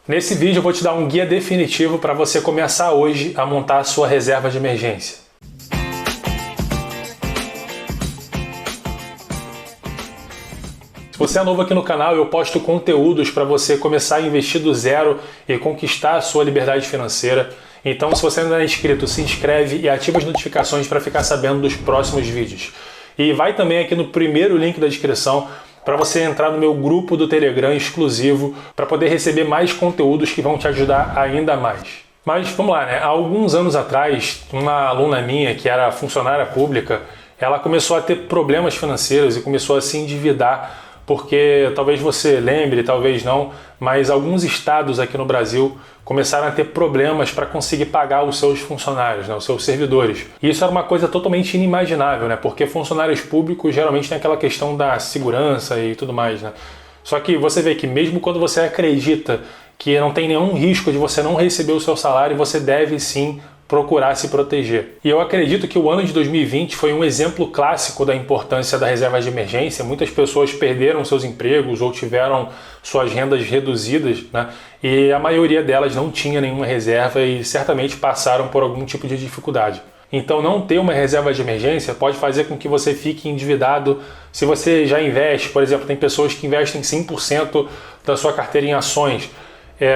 Nesse vídeo eu vou te dar um guia definitivo para você começar hoje a montar a sua reserva de emergência. Se você é novo aqui no canal, eu posto conteúdos para você começar a investir do zero e conquistar a sua liberdade financeira. Então, se você ainda não é inscrito, se inscreve e ativa as notificações para ficar sabendo dos próximos vídeos. E vai também aqui no primeiro link da descrição para você entrar no meu grupo do Telegram exclusivo para poder receber mais conteúdos que vão te ajudar ainda mais. Mas vamos lá, né? Há alguns anos atrás, uma aluna minha que era funcionária pública, ela começou a ter problemas financeiros e começou a se endividar, porque talvez você lembre, talvez não, mas alguns estados aqui no Brasil começaram a ter problemas para conseguir pagar os seus funcionários, né, os seus servidores. E isso era uma coisa totalmente inimaginável, né, porque funcionários públicos geralmente tem aquela questão da segurança e tudo mais, né. Só que você vê que mesmo quando você acredita que não tem nenhum risco de você não receber o seu salário, você deve sim procurar se proteger. E eu acredito que o ano de 2020 foi um exemplo clássico da importância da reserva de emergência. Muitas pessoas perderam seus empregos ou tiveram suas rendas reduzidas, né? E a maioria delas não tinha nenhuma reserva e certamente passaram por algum tipo de dificuldade. Então não ter uma reserva de emergência pode fazer com que você fique endividado. Se você já investe, por exemplo, tem pessoas que investem 100% da sua carteira em ações,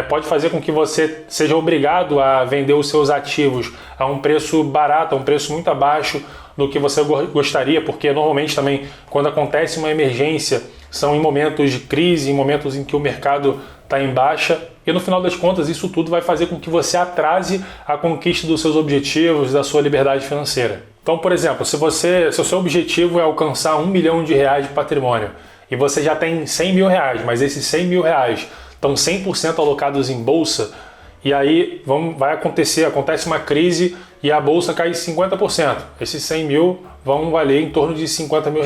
pode fazer com que você seja obrigado a vender os seus ativos a um preço barato, a um preço muito abaixo do que você gostaria, porque normalmente também quando acontece uma emergência são em momentos de crise, em momentos em que o mercado está em baixa, e no final das contas isso tudo vai fazer com que você atrase a conquista dos seus objetivos, da sua liberdade financeira. Então, por exemplo, se o seu objetivo é alcançar R$1 milhão de patrimônio e você já tem R$100 mil, mas esses R$100 mil estão 100% alocados em bolsa, e aí acontece uma crise e a bolsa cai 50%. Esses 100 mil vão valer em torno de R$50 mil.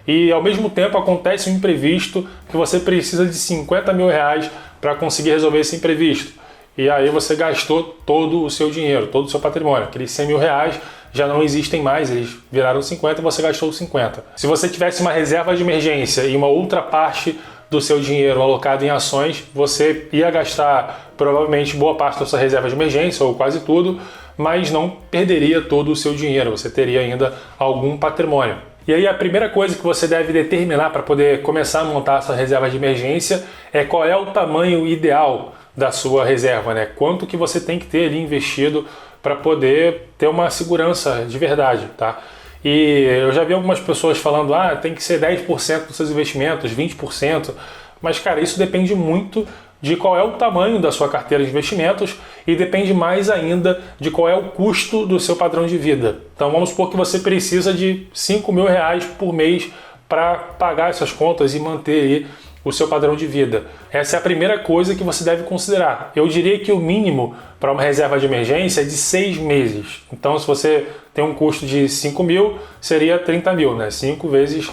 E ao mesmo tempo acontece um imprevisto que você precisa de R$50 mil para conseguir resolver esse imprevisto. E aí você gastou todo o seu dinheiro, todo o seu patrimônio. Aqueles R$100 mil já não existem mais, eles viraram 50 e você gastou 50. Se você tivesse uma reserva de emergência e uma outra parte do seu dinheiro alocado em ações, você ia gastar provavelmente boa parte da sua reserva de emergência, ou quase tudo, mas não perderia todo o seu dinheiro, você teria ainda algum patrimônio. E aí a primeira coisa que você deve determinar para poder começar a montar a sua reserva de emergência é qual é o tamanho ideal da sua reserva, né? Quanto que você tem que ter ali investido para poder ter uma segurança de verdade, tá? E eu já vi algumas pessoas falando, tem que ser 10% dos seus investimentos, 20%, mas cara, isso depende muito de qual é o tamanho da sua carteira de investimentos e depende mais ainda de qual é o custo do seu padrão de vida. Então vamos supor que você precisa de R$5 mil por mês para pagar essas contas e manter aí o seu padrão de vida. Essa é a primeira coisa que você deve considerar. Eu diria que o mínimo para uma reserva de emergência é de 6 meses. Então, se você tem um custo de 5 mil, seria 30 mil, né? 5 vezes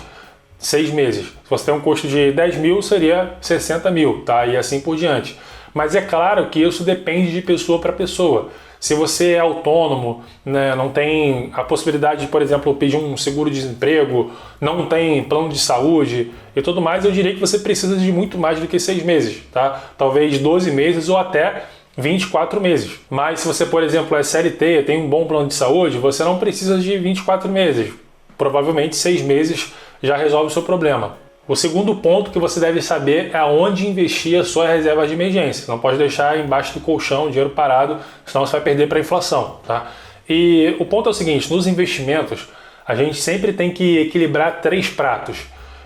6 meses. Se você tem um custo de 10 mil, seria 60 mil, tá? E assim por diante. Mas é claro que isso depende de pessoa para pessoa. Se você é autônomo, né, não tem a possibilidade de, por exemplo, pedir um seguro-desemprego, não tem plano de saúde e tudo mais, eu diria que você precisa de muito mais do que 6 meses, tá? Talvez 12 meses ou até 24 meses. Mas se você, por exemplo, é CLT, tem um bom plano de saúde, você não precisa de 24 meses. Provavelmente 6 meses já resolve o seu problema. O segundo ponto que você deve saber é aonde investir a sua reserva de emergência. Não pode deixar embaixo do colchão o dinheiro parado, senão você vai perder para a inflação, tá? E o ponto é o seguinte, nos investimentos, a gente sempre tem que equilibrar 3 pratos,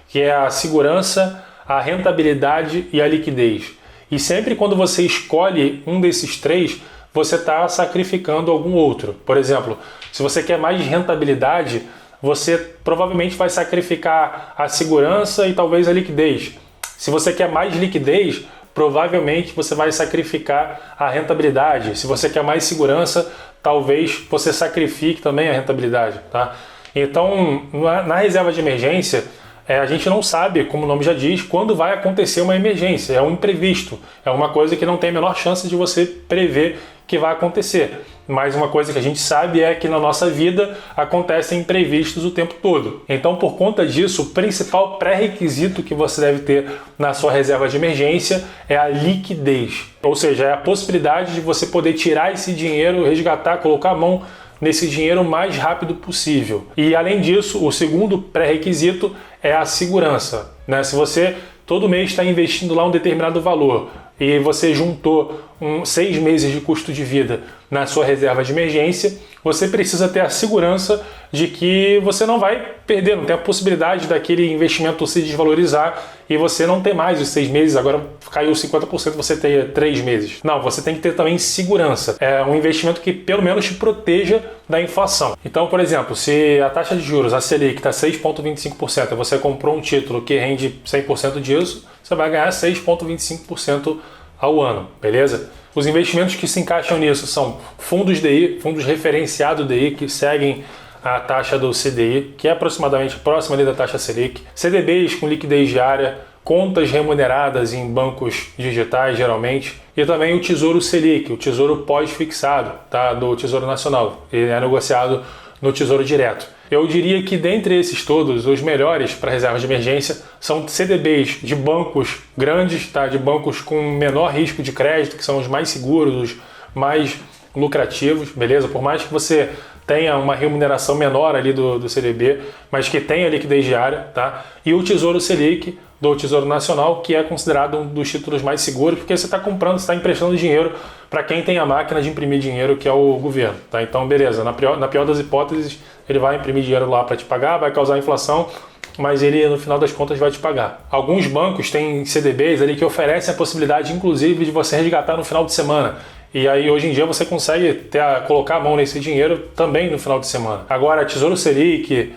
que é a segurança, a rentabilidade e a liquidez. E sempre quando você escolhe um desses 3, você está sacrificando algum outro. Por exemplo, se você quer mais rentabilidade, você provavelmente vai sacrificar a segurança e talvez a liquidez. Se você quer mais liquidez, provavelmente você vai sacrificar a rentabilidade. Se você quer mais segurança, talvez você sacrifique também a rentabilidade, tá? Então, na reserva de emergência, a gente não sabe, como o nome já diz, quando vai acontecer uma emergência. É um imprevisto, é uma coisa que não tem a menor chance de você prever que vai acontecer. Mas uma coisa que a gente sabe é que na nossa vida acontecem imprevistos o tempo todo. Então, por conta disso, o principal pré-requisito que você deve ter na sua reserva de emergência é a liquidez. Ou seja, é a possibilidade de você poder tirar esse dinheiro, resgatar, colocar a mão nesse dinheiro o mais rápido possível. E além disso, o segundo pré-requisito é a segurança, né? Se você todo mês está investindo lá um determinado valor e você juntou 6 meses de custo de vida na sua reserva de emergência, você precisa ter a segurança de que você não vai perder, não tem a possibilidade daquele investimento se desvalorizar e você não ter mais os 6 meses, agora caiu 50%, você ter 3 meses. Não, você tem que ter também segurança. É um investimento que pelo menos te proteja da inflação. Então, por exemplo, se a taxa de juros, a Selic, está 6,25% e você comprou um título que rende 100% disso, você vai ganhar 6,25% ao ano, beleza? Os investimentos que se encaixam nisso são fundos DI, fundos referenciados DI, que seguem a taxa do CDI, que é aproximadamente próxima ali da taxa Selic, CDBs com liquidez diária, contas remuneradas em bancos digitais, geralmente, e também o Tesouro Selic, o Tesouro pós-fixado, tá, do Tesouro Nacional. Ele é negociado no Tesouro Direto. Eu diria que dentre esses todos, os melhores para reserva de emergência são CDBs de bancos grandes, tá? De bancos com menor risco de crédito, que são os mais seguros, os mais lucrativos, beleza? Por mais que você tenha uma remuneração menor ali do CDB, mas que tenha liquidez diária, tá? E o Tesouro Selic do Tesouro Nacional, que é considerado um dos títulos mais seguros, porque você está comprando, você está emprestando dinheiro para quem tem a máquina de imprimir dinheiro, que é o governo, tá? Então, beleza, na pior das hipóteses, ele vai imprimir dinheiro lá para te pagar, vai causar inflação, mas ele, no final das contas, vai te pagar. Alguns bancos têm CDBs ali que oferecem a possibilidade, inclusive, de você resgatar no final de semana. E aí, hoje em dia, você consegue colocar a mão nesse dinheiro também no final de semana. Agora, Tesouro Selic,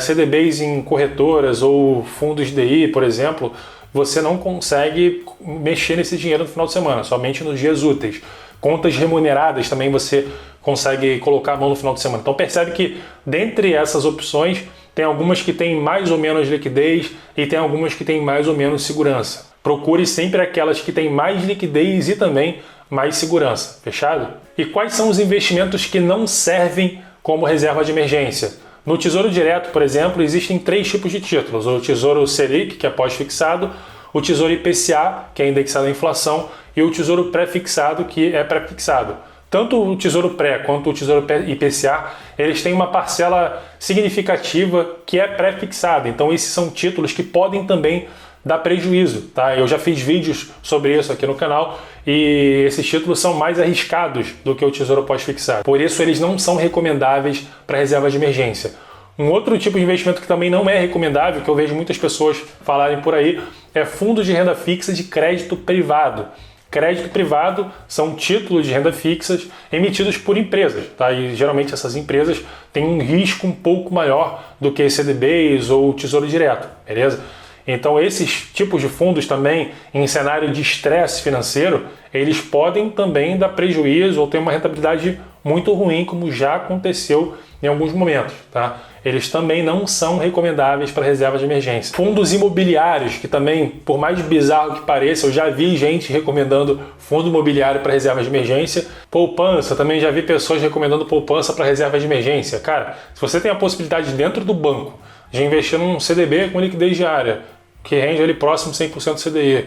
CDBs em corretoras ou fundos DI, por exemplo, você não consegue mexer nesse dinheiro no final de semana, somente nos dias úteis. Contas remuneradas também você consegue colocar a mão no final de semana. Então percebe que dentre essas opções tem algumas que têm mais ou menos liquidez e tem algumas que têm mais ou menos segurança. Procure sempre aquelas que têm mais liquidez e também mais segurança. Fechado? E quais são os investimentos que não servem como reserva de emergência? No Tesouro Direto, por exemplo, existem 3 tipos de títulos. O Tesouro Selic, que é pós-fixado, o Tesouro IPCA, que é indexado à inflação, e o Tesouro Pré-fixado, que é pré-fixado. Tanto o Tesouro Pré quanto o Tesouro IPCA, eles têm uma parcela significativa que é pré-fixada. Então esses são títulos que podem também dar prejuízo, tá? Eu já fiz vídeos sobre isso aqui no canal e esses títulos são mais arriscados do que o Tesouro pós-fixado. Por isso eles não são recomendáveis para reserva de emergência. Um outro tipo de investimento que também não é recomendável, que eu vejo muitas pessoas falarem por aí, é fundo de renda fixa de crédito privado. Crédito privado são títulos de renda fixas emitidos por empresas, tá? E geralmente essas empresas têm um risco um pouco maior do que CDBs ou Tesouro Direto, beleza? Então esses tipos de fundos também, em cenário de estresse financeiro, eles podem também dar prejuízo ou ter uma rentabilidade muito ruim, como já aconteceu em alguns momentos, tá? Eles também não são recomendáveis para reserva de emergência. Fundos imobiliários, que também, por mais bizarro que pareça, eu já vi gente recomendando fundo imobiliário para reserva de emergência. Poupança, também já vi pessoas recomendando poupança para reserva de emergência. Cara, se você tem a possibilidade dentro do banco de investir num CDB com liquidez diária, que rende ali próximo 100% do CDI,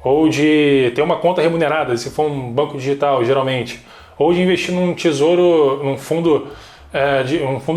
ou de ter uma conta remunerada, se for um banco digital, geralmente, ou de investir num tesouro, num fundo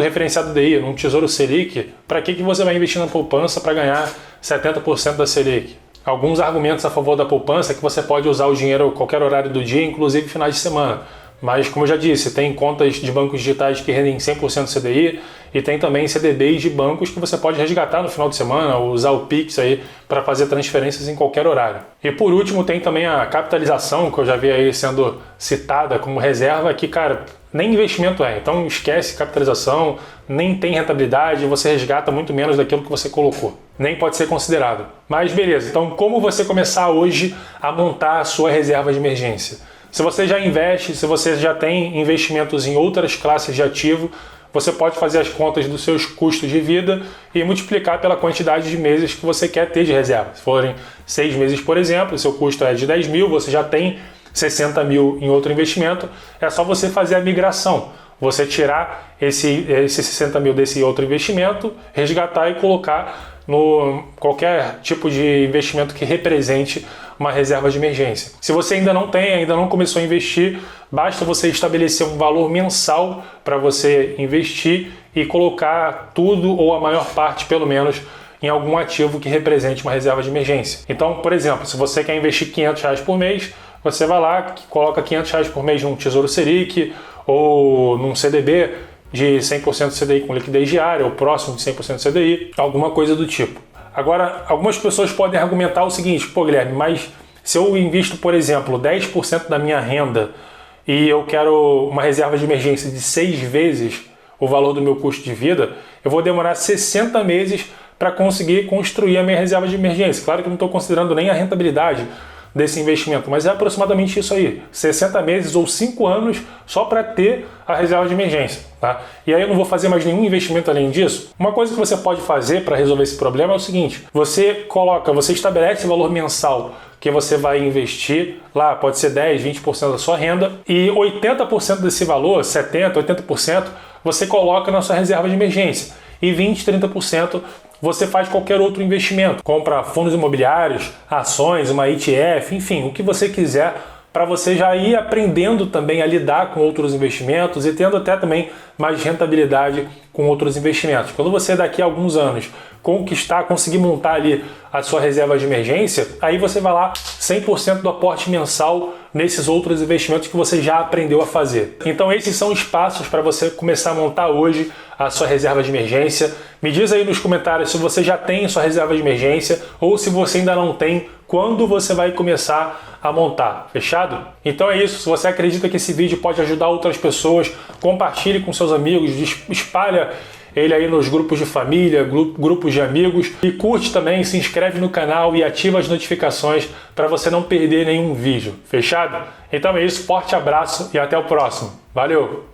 referenciado DI, num Tesouro Selic, para que você vai investir na poupança para ganhar 70% da Selic? Alguns argumentos a favor da poupança é que você pode usar o dinheiro a qualquer horário do dia, inclusive finais de semana. Mas, como eu já disse, tem contas de bancos digitais que rendem 100% CDI e tem também CDBs de bancos que você pode resgatar no final de semana ou usar o Pix aí para fazer transferências em qualquer horário. E por último tem também a capitalização, que eu já vi aí sendo citada como reserva, que, cara, nem investimento é. Então esquece capitalização, nem tem rentabilidade, você resgata muito menos daquilo que você colocou. Nem pode ser considerado. Mas beleza, então como você começar hoje a montar a sua reserva de emergência? Se você já investe, se você já tem investimentos em outras classes de ativo, você pode fazer as contas dos seus custos de vida e multiplicar pela quantidade de meses que você quer ter de reserva. Se forem 6 meses, por exemplo, o seu custo é de 10 mil, você já tem 60 mil em outro investimento, é só você fazer a migração. Você tirar esse 60 mil desse outro investimento, resgatar e colocar no qualquer tipo de investimento que represente uma reserva de emergência. Se você ainda não começou a investir, basta você estabelecer um valor mensal para você investir e colocar tudo ou a maior parte, pelo menos, em algum ativo que represente uma reserva de emergência. Então, por exemplo, se você quer investir R$500 por mês, você vai lá, coloca R$500 por mês num Tesouro Selic ou num CDB de 100% CDI com liquidez diária ou próximo de 100% CDI, alguma coisa do tipo. Agora, algumas pessoas podem argumentar o seguinte: pô, Guilherme, mas se eu invisto, por exemplo, 10% da minha renda e eu quero uma reserva de emergência de 6 vezes o valor do meu custo de vida, eu vou demorar 60 meses para conseguir construir a minha reserva de emergência. Claro que eu não estou considerando nem a rentabilidade desse investimento, mas é aproximadamente isso aí, 60 meses ou 5 anos só para ter a reserva de emergência, tá? E aí eu não vou fazer mais nenhum investimento além disso. Uma coisa que você pode fazer para resolver esse problema é o seguinte: você estabelece o valor mensal que você vai investir, lá pode ser 10, 20% da sua renda, e 80% desse valor, 70%, 80%, você coloca na sua reserva de emergência, e 20, 30% você faz qualquer outro investimento, compra fundos imobiliários, ações, uma ETF, enfim, o que você quiser, para você já ir aprendendo também a lidar com outros investimentos e tendo até também mais rentabilidade com outros investimentos. Quando você daqui a alguns anos conseguir montar ali a sua reserva de emergência, aí você vai lá 100% do aporte mensal nesses outros investimentos que você já aprendeu a fazer. Então esses são os passos para você começar a montar hoje a sua reserva de emergência. Me diz aí nos comentários se você já tem sua reserva de emergência ou se você ainda não tem, quando você vai começar a montar. Fechado? Então é isso. Se você acredita que esse vídeo pode ajudar outras pessoas, compartilhe com seus amigos, espalha ele aí nos grupos de família, grupos de amigos, e curte também, se inscreve no canal e ativa as notificações para você não perder nenhum vídeo. Fechado? Então é isso, forte abraço e até o próximo. Valeu!